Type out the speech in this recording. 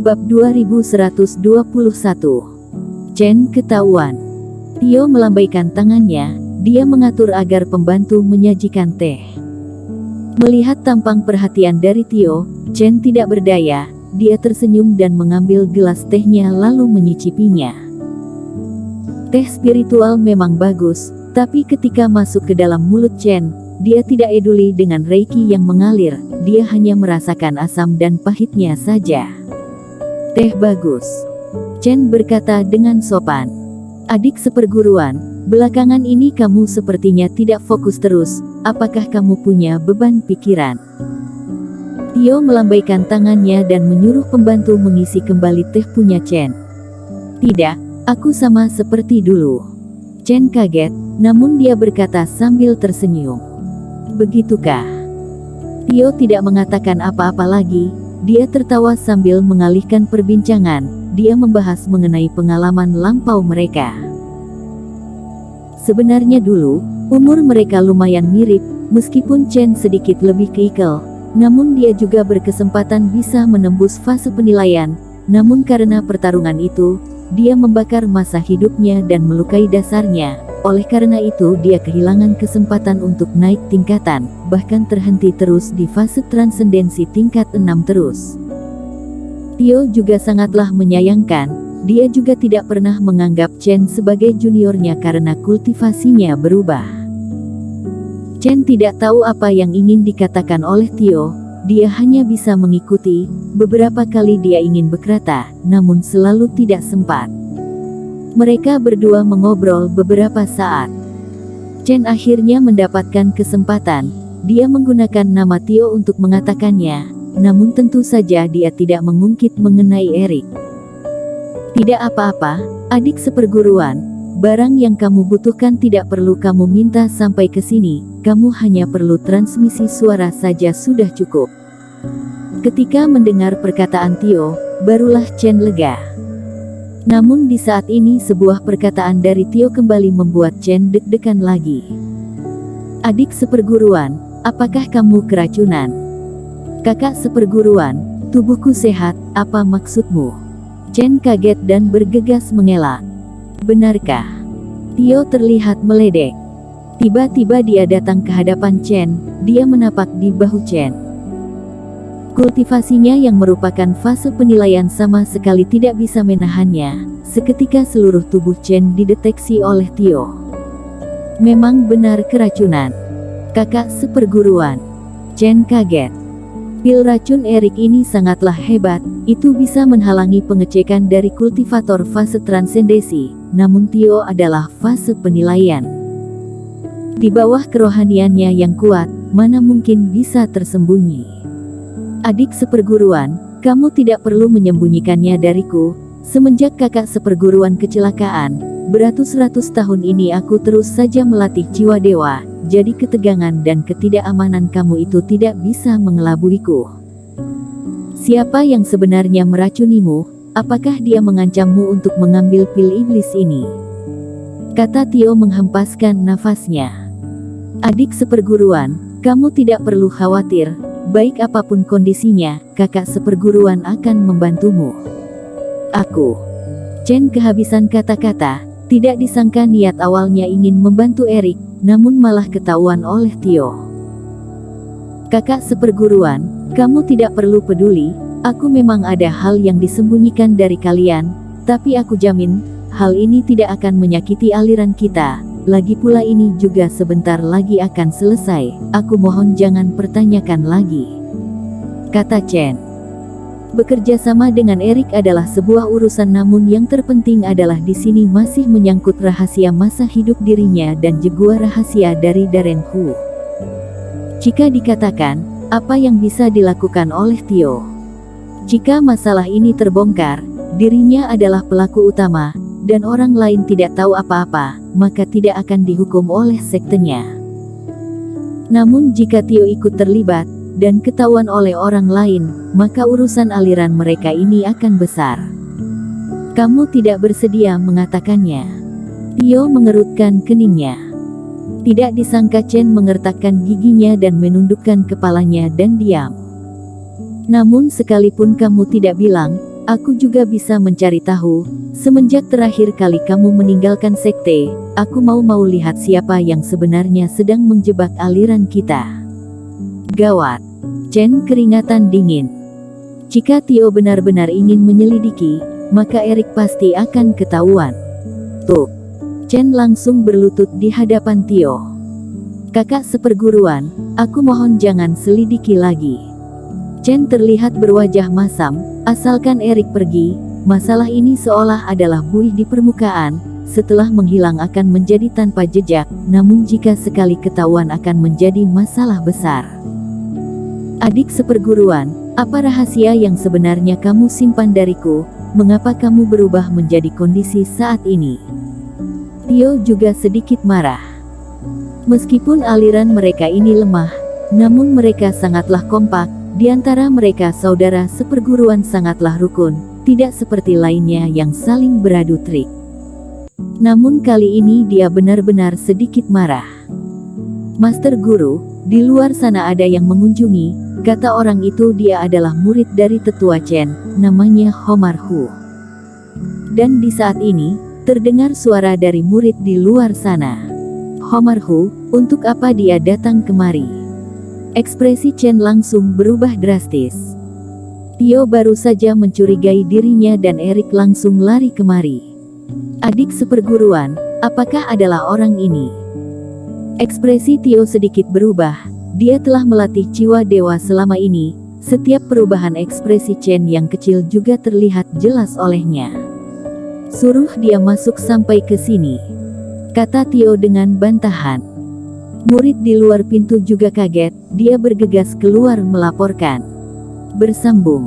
Bab 2121. Chen ketahuan. Tio melambaikan tangannya, dia mengatur agar pembantu menyajikan teh. Melihat tampang perhatian dari Tio, Chen tidak berdaya, dia tersenyum dan mengambil gelas tehnya lalu menyicipinya. Teh spiritual memang bagus, tapi ketika masuk ke dalam mulut Chen, dia tidak peduli dengan reiki yang mengalir, dia hanya merasakan asam dan pahitnya saja. Teh bagus, Chen berkata dengan sopan. Adik seperguruan, belakangan ini kamu sepertinya tidak fokus terus, apakah kamu punya beban pikiran? Tio melambaikan tangannya dan menyuruh pembantu mengisi kembali teh punya Chen. Tidak, aku sama seperti dulu. Chen kaget, namun dia berkata sambil tersenyum. Begitukah? Tio tidak mengatakan apa-apa lagi, dia tertawa sambil mengalihkan perbincangan, dia membahas mengenai pengalaman lampau mereka. Sebenarnya dulu, umur mereka lumayan mirip, meskipun Chen sedikit lebih keikel, namun dia juga berkesempatan bisa menembus fase penilaian, namun karena pertarungan itu, dia membakar masa hidupnya dan melukai dasarnya. Oleh karena itu dia kehilangan kesempatan untuk naik tingkatan, bahkan terhenti terus di fase transendensi tingkat 6 terus. Tio juga sangatlah menyayangkan, dia juga tidak pernah menganggap Chen sebagai juniornya karena kultivasinya berubah. Chen tidak tahu apa yang ingin dikatakan oleh Tio, dia hanya bisa mengikuti, beberapa kali dia ingin berkata, namun selalu tidak sempat. Mereka berdua mengobrol beberapa saat. Chen akhirnya mendapatkan kesempatan, dia menggunakan nama Tio untuk mengatakannya, namun tentu saja dia tidak mengungkit mengenai Erik. Tidak apa-apa, adik seperguruan, barang yang kamu butuhkan tidak perlu kamu minta sampai ke sini, kamu hanya perlu transmisi suara saja sudah cukup. Ketika mendengar perkataan Tio, barulah Chen lega. Namun di saat ini sebuah perkataan dari Tio kembali membuat Chen deg-degan lagi. Adik seperguruan, apakah kamu keracunan? Kakak seperguruan, tubuhku sehat, apa maksudmu? Chen kaget dan bergegas mengelak. Benarkah? Tio terlihat meledek. Tiba-tiba dia datang ke hadapan Chen, dia menapak di bahu Chen. Kultivasinya yang merupakan fase penilaian sama sekali tidak bisa menahannya, seketika seluruh tubuh Chen dideteksi oleh Tio. Memang benar keracunan. Kakak seperguruan. Chen kaget. Pil racun Erik ini sangatlah hebat, itu bisa menghalangi pengecekan dari kultivator fase transendesi, namun Tio adalah fase penilaian. Di bawah kerohaniannya yang kuat, mana mungkin bisa tersembunyi. Adik seperguruan, kamu tidak perlu menyembunyikannya dariku, semenjak kakak seperguruan kecelakaan, beratus-ratus tahun ini aku terus saja melatih jiwa dewa, jadi ketegangan dan ketidakamanan kamu itu tidak bisa mengelabuiku. Siapa yang sebenarnya meracunimu? Apakah dia mengancammu untuk mengambil pil iblis ini? Kata Tio menghempaskan nafasnya. Adik seperguruan, kamu tidak perlu khawatir, baik apapun kondisinya, kakak seperguruan akan membantumu. Aku. Chen kehabisan kata-kata, tidak disangka niat awalnya ingin membantu Erik, namun malah ketahuan oleh Tio. Kakak seperguruan, kamu tidak perlu peduli, aku memang ada hal yang disembunyikan dari kalian, tapi aku jamin, hal ini tidak akan menyakiti aliran kita, lagi pula ini juga sebentar lagi akan selesai, aku mohon jangan pertanyakan lagi. Kata Chen. Bekerja sama dengan Erik adalah sebuah urusan namun yang terpenting adalah di sini masih menyangkut rahasia masa hidup dirinya dan juga rahasia dari Darren Hu. Jika dikatakan, apa yang bisa dilakukan oleh Tio? Jika masalah ini terbongkar, dirinya adalah pelaku utama, dan orang lain tidak tahu apa-apa, maka tidak akan dihukum oleh sektenya. Namun jika Tio ikut terlibat, dan ketahuan oleh orang lain, maka urusan aliran mereka ini akan besar. Kamu tidak bersedia mengatakannya. Tio mengerutkan keningnya. Tidak disangka Chen mengertakkan giginya dan menundukkan kepalanya dan diam. Namun sekalipun kamu tidak bilang, Aku juga bisa mencari tahu, semenjak terakhir kali kamu meninggalkan sekte, aku mau lihat siapa yang sebenarnya sedang menjebak aliran kita. Gawat. Chen keringatan dingin. Jika Tio benar-benar ingin menyelidiki, maka Erik pasti akan ketahuan. Tuh. Chen langsung berlutut di hadapan Tio. Kakak seperguruan, aku mohon jangan selidiki lagi. Chen terlihat berwajah masam, asalkan Erik pergi, masalah ini seolah adalah buih di permukaan, setelah menghilang akan menjadi tanpa jejak, namun jika sekali ketahuan akan menjadi masalah besar. Adik seperguruan, apa rahasia yang sebenarnya kamu simpan dariku, mengapa kamu berubah menjadi kondisi saat ini? Tio juga sedikit marah. Meskipun aliran mereka ini lemah, namun mereka sangatlah kompak. Di antara mereka saudara seperguruan sangatlah rukun, tidak seperti lainnya yang saling beradu trik. Namun kali ini dia benar-benar sedikit marah. Master Guru, di luar sana ada yang mengunjungi, kata orang itu dia adalah murid dari tetua Chen, namanya Homar Hu. Dan di saat ini, terdengar suara dari murid di luar sana. Homar Hu, untuk apa dia datang kemari? Ekspresi Chen langsung berubah drastis. Tio baru saja mencurigai dirinya dan Erik langsung lari kemari. Adik seperguruan, apakah adalah orang ini? Ekspresi Tio sedikit berubah. Dia telah melatih jiwa dewa selama ini. Setiap perubahan ekspresi Chen yang kecil juga terlihat jelas olehnya. Suruh dia masuk sampai ke sini, kata Tio dengan bantahan. Murid di luar pintu juga kaget, dia bergegas keluar melaporkan. Bersambung.